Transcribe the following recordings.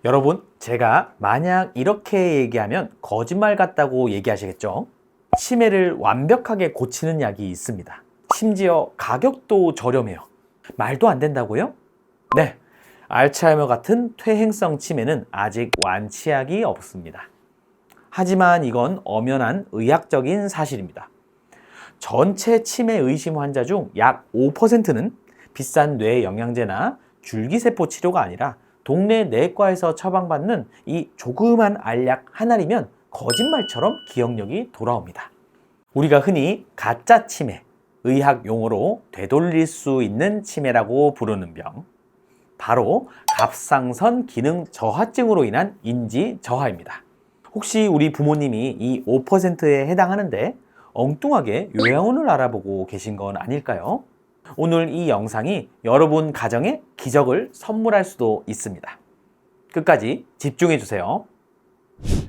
여러분, 제가 만약 이렇게 얘기하면 거짓말 같다고 얘기하시겠죠? 치매를 완벽하게 고치는 약이 있습니다. 심지어 가격도 저렴해요. 말도 안 된다고요? 네, 알츠하이머 같은 퇴행성 치매는 아직 완치약이 없습니다. 하지만 이건 엄연한 의학적인 사실입니다. 전체 치매 의심 환자 중 약 5%는 비싼 뇌 영양제나 줄기세포 치료가 아니라 동네 내과에서 처방받는 이 조그만 알약 하나리면 거짓말처럼 기억력이 돌아옵니다. 우리가 흔히 가짜 치매, 의학 용어로 되돌릴 수 있는 치매라고 부르는 병, 바로 갑상선 기능 저하증으로 인한 인지 저하입니다. 혹시 우리 부모님이 이 5%에 해당하는데 엉뚱하게 요양원을 알아보고 계신 건 아닐까요? 오늘 이 영상이 여러분 가정에 기적을 선물할 수도 있습니다. 끝까지 집중해 주세요.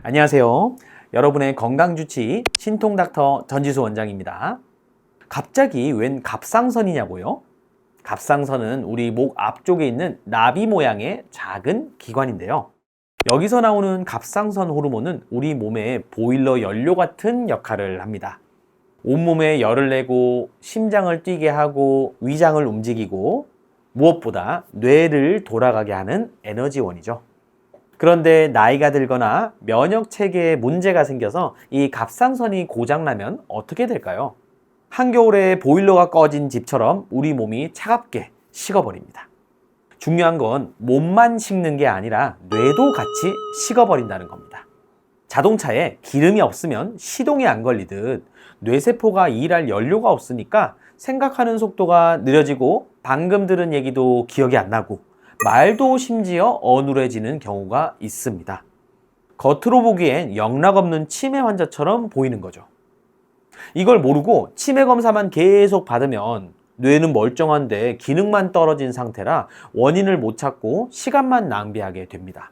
안녕하세요. 여러분의 건강주치 신통닥터 전지수 원장입니다. 갑자기 웬 갑상선이냐고요? 갑상선은 우리 목 앞쪽에 있는 나비 모양의 작은 기관인데요. 여기서 나오는 갑상선 호르몬은 우리 몸의 보일러 연료 같은 역할을 합니다. 온몸에 열을 내고 심장을 뛰게 하고 위장을 움직이고 무엇보다 뇌를 돌아가게 하는 에너지원이죠. 그런데 나이가 들거나 면역 체계에 문제가 생겨서 이 갑상선이 고장나면 어떻게 될까요? 한겨울에 보일러가 꺼진 집처럼 우리 몸이 차갑게 식어버립니다. 중요한 건 몸만 식는 게 아니라 뇌도 같이 식어버린다는 겁니다. 자동차에 기름이 없으면 시동이 안 걸리듯 뇌세포가 일할 연료가 없으니까 생각하는 속도가 느려지고 방금 들은 얘기도 기억이 안 나고 말도 심지어 어눌해지는 경우가 있습니다. 겉으로 보기엔 영락없는 치매 환자처럼 보이는 거죠. 이걸 모르고 치매 검사만 계속 받으면 뇌는 멀쩡한데 기능만 떨어진 상태라 원인을 못 찾고 시간만 낭비하게 됩니다.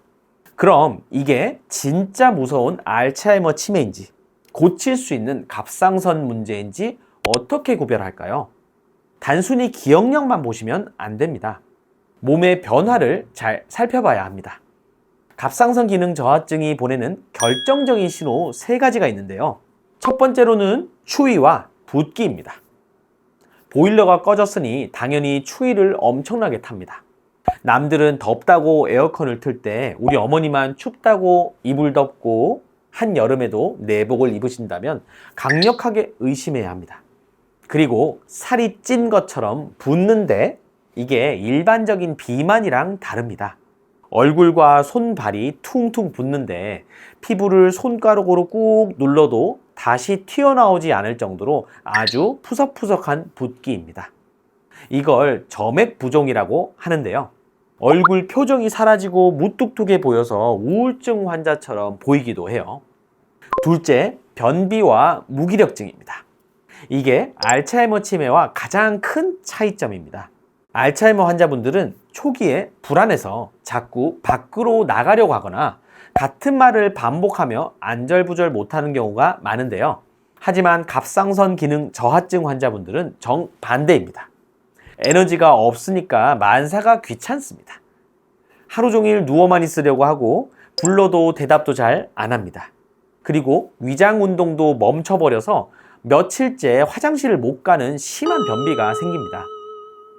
그럼 이게 진짜 무서운 알츠하이머 치매인지 고칠 수 있는 갑상선 문제인지 어떻게 구별할까요? 단순히 기억력만 보시면 안 됩니다. 몸의 변화를 잘 살펴봐야 합니다. 갑상선 기능 저하증이 보내는 결정적인 신호 3가지가 있는데요. 첫 번째로는 추위와 붓기입니다. 보일러가 꺼졌으니 당연히 추위를 엄청나게 탑니다. 남들은 덥다고 에어컨을 틀 때 우리 어머니만 춥다고 이불 덮고 한여름에도 내복을 입으신다면 강력하게 의심해야 합니다. 그리고 살이 찐 것처럼 붓는데 이게 일반적인 비만이랑 다릅니다. 얼굴과 손발이 퉁퉁 붓는데 피부를 손가락으로 꾹 눌러도 다시 튀어나오지 않을 정도로 아주 푸석푸석한 붓기입니다. 이걸 점액부종이라고 하는데요. 얼굴 표정이 사라지고 무뚝뚝해 보여서 우울증 환자처럼 보이기도 해요. 둘째, 변비와 무기력증입니다. 이게 알츠하이머 치매와 가장 큰 차이점입니다. 알츠하이머 환자분들은 초기에 불안해서 자꾸 밖으로 나가려고 하거나 같은 말을 반복하며 안절부절 못하는 경우가 많은데요. 하지만 갑상선 기능 저하증 환자분들은 정반대입니다. 에너지가 없으니까 만사가 귀찮습니다. 하루 종일 누워만 있으려고 하고 불러도 대답도 잘 안 합니다. 그리고 위장 운동도 멈춰버려서 며칠째 화장실을 못 가는 심한 변비가 생깁니다.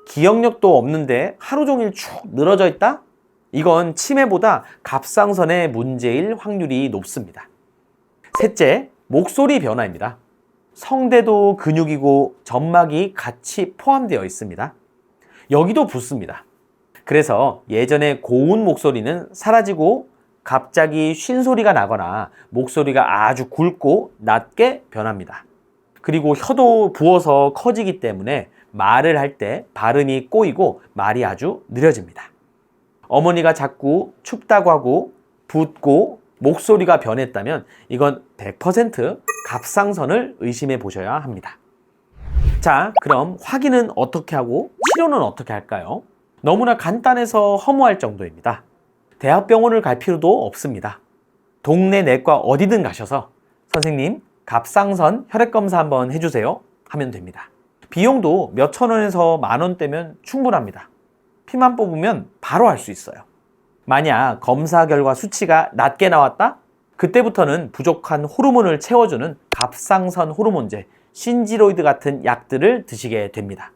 기억력도 없는데 하루 종일 축 늘어져 있다? 이건 치매보다 갑상선의 문제일 확률이 높습니다. 셋째, 목소리 변화입니다. 성대도 근육이고 점막이 같이 포함되어 있습니다. 여기도 붓습니다. 그래서 예전에 고운 목소리는 사라지고 갑자기 쉰 소리가 나거나 목소리가 아주 굵고 낮게 변합니다. 그리고 혀도 부어서 커지기 때문에 말을 할 때 발음이 꼬이고 말이 아주 느려집니다. 어머니가 자꾸 춥다고 하고 붓고 목소리가 변했다면 이건 100% 갑상선을 의심해 보셔야 합니다. 자, 그럼 확인은 어떻게 하고 치료는 어떻게 할까요? 너무나 간단해서 허무할 정도입니다. 대학병원을 갈 필요도 없습니다. 동네 내과 어디든 가셔서 선생님, 갑상선 혈액검사 한번 해주세요 하면 됩니다. 비용도 몇천 원에서 10,000원대면 충분합니다. 피만 뽑으면 바로 할 수 있어요. 만약 검사 결과 수치가 낮게 나왔다? 그때부터는 부족한 호르몬을 채워주는 갑상선 호르몬제, 신지로이드 같은 약들을 드시게 됩니다.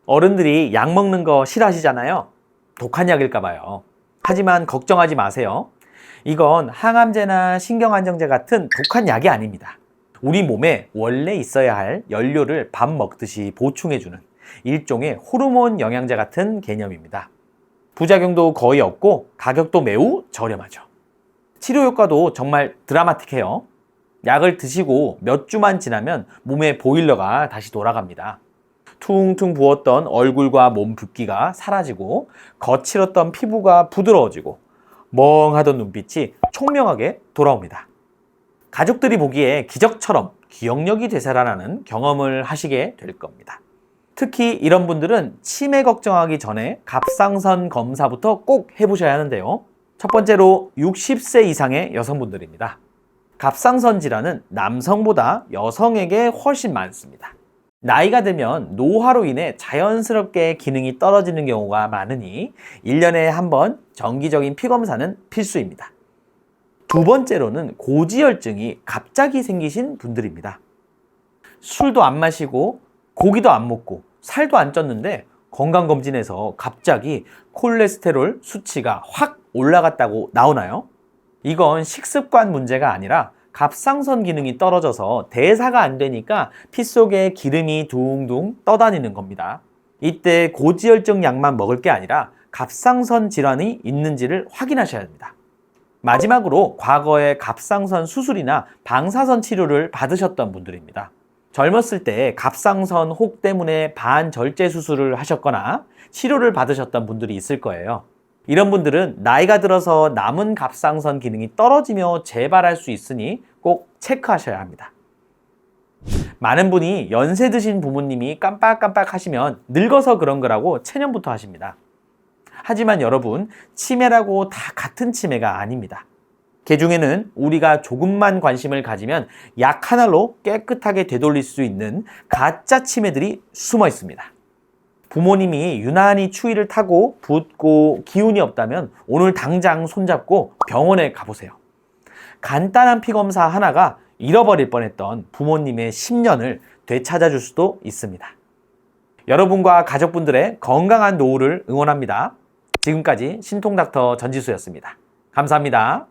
어른들이 약 먹는 거 싫어하시잖아요. 독한 약일까 봐요. 하지만 걱정하지 마세요. 이건 항암제나 신경안정제 같은 독한 약이 아닙니다. 우리 몸에 원래 있어야 할 연료를 밥 먹듯이 보충해주는 일종의 호르몬 영양제 같은 개념입니다. 부작용도 거의 없고 가격도 매우 저렴하죠. 치료 효과도 정말 드라마틱해요. 약을 드시고 몇 주만 지나면 몸의 보일러가 다시 돌아갑니다. 퉁퉁 부었던 얼굴과 몸 붓기가 사라지고 거칠었던 피부가 부드러워지고 멍하던 눈빛이 총명하게 돌아옵니다. 가족들이 보기에 기적처럼 기억력이 되살아나는 경험을 하시게 될 겁니다. 특히 이런 분들은 치매 걱정하기 전에 갑상선 검사부터 꼭 해보셔야 하는데요. 첫 번째로 60세 이상의 여성분들입니다. 갑상선 질환은 남성보다 여성에게 훨씬 많습니다. 나이가 들면 노화로 인해 자연스럽게 기능이 떨어지는 경우가 많으니 1년에 한 번 정기적인 피검사는 필수입니다. 두 번째로는 고지혈증이 갑자기 생기신 분들입니다. 술도 안 마시고 고기도 안 먹고 살도 안 쪘는데 건강검진에서 갑자기 콜레스테롤 수치가 확 올라갔다고 나오나요? 이건 식습관 문제가 아니라 갑상선 기능이 떨어져서 대사가 안 되니까 피 속에 기름이 둥둥 떠다니는 겁니다. 이때 고지혈증 약만 먹을 게 아니라 갑상선 질환이 있는지를 확인하셔야 합니다. 마지막으로 과거에 갑상선 수술이나 방사선 치료를 받으셨던 분들입니다. 젊었을 때 갑상선 혹 때문에 반절제 수술을 하셨거나 치료를 받으셨던 분들이 있을 거예요. 이런 분들은 나이가 들어서 남은 갑상선 기능이 떨어지며 재발할 수 있으니 꼭 체크하셔야 합니다. 많은 분이 연세 드신 부모님이 깜빡깜빡 하시면 늙어서 그런 거라고 체념부터 하십니다. 하지만 여러분, 치매라고 다 같은 치매가 아닙니다. 그 중에는 우리가 조금만 관심을 가지면 약 하나로 깨끗하게 되돌릴 수 있는 가짜 치매들이 숨어 있습니다. 부모님이 유난히 추위를 타고 붓고 기운이 없다면 오늘 당장 손잡고 병원에 가보세요. 간단한 피검사 하나가 잃어버릴 뻔했던 부모님의 10년을 되찾아줄 수도 있습니다. 여러분과 가족분들의 건강한 노후를 응원합니다. 지금까지 신통닥터 전지수였습니다. 감사합니다.